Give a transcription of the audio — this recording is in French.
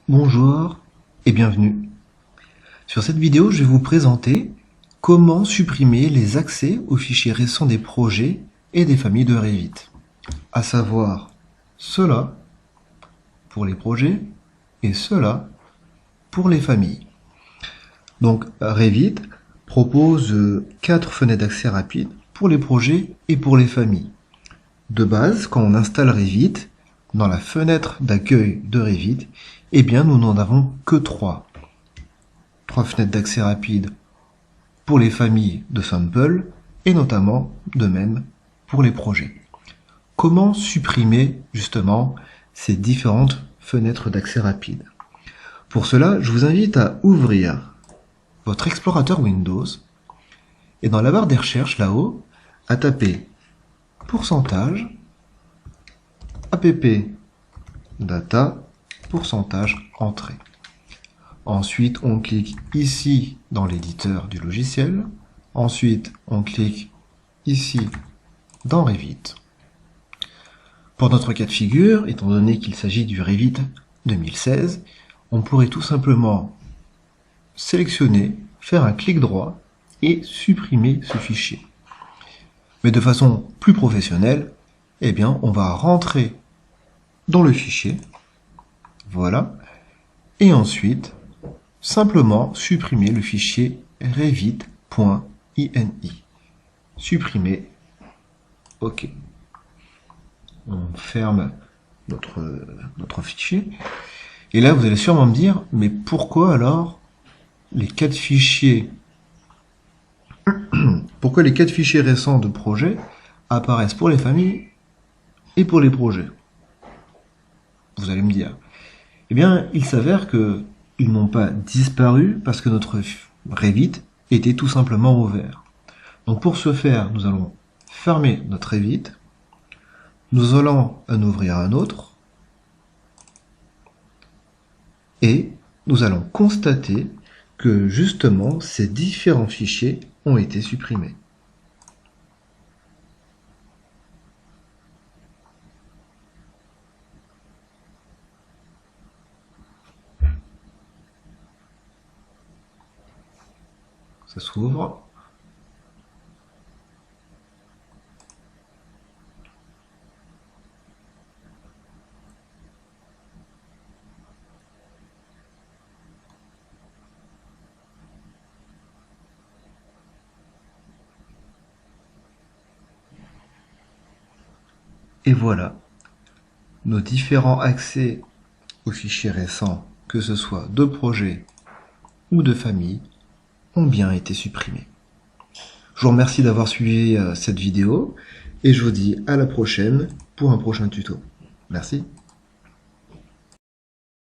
Bonjour et bienvenue. Sur cette vidéo, je vais vous présenter comment supprimer les accès aux fichiers récents des projets et des familles de Revit. À savoir cela pour les projets et cela pour les familles. Donc Revit propose 4 fenêtres d'accès rapide pour les projets et pour les familles. De base, quand on installe Revit, dans la fenêtre d'accueil de Revit, eh bien nous n'en avons que 3. 3 fenêtres d'accès rapide pour les familles de sample et notamment de même pour les projets. Comment supprimer justement ces différentes fenêtres d'accès rapide? Pour cela, je vous invite à ouvrir votre explorateur Windows et dans la barre des recherches là-haut, à taper pourcentage app data pourcentage entrée. Ensuite, on clique ici dans l'éditeur du logiciel. Ensuite, on clique ici dans Revit. Pour notre cas de figure, étant donné qu'il s'agit du Revit 2016, on pourrait tout simplement sélectionner, faire un clic droit et supprimer ce fichier. Mais de façon plus professionnelle, eh bien, on va rentrer dans le fichier, voilà, et ensuite, simplement supprimer le fichier revit.ini. Supprimer, OK. On ferme notre fichier. Et là, vous allez sûrement me dire, mais pourquoi alors les 4 fichiers pourquoi les 4 fichiers récents de projet apparaissent pour les familles et pour les projets? Vous allez me dire. Eh bien, il s'avère que ils n'ont pas disparu parce que notre Revit était tout simplement ouvert. Donc pour ce faire, nous allons fermer notre Revit, nous allons en ouvrir un autre, et nous allons constater que justement ces différents fichiers ont été supprimés. Ça s'ouvre. Et voilà, nos différents accès aux fichiers récents, que ce soit de projet ou de famille, ont bien été supprimés. Je vous remercie d'avoir suivi cette vidéo et je vous dis à la prochaine pour un prochain tuto. Merci.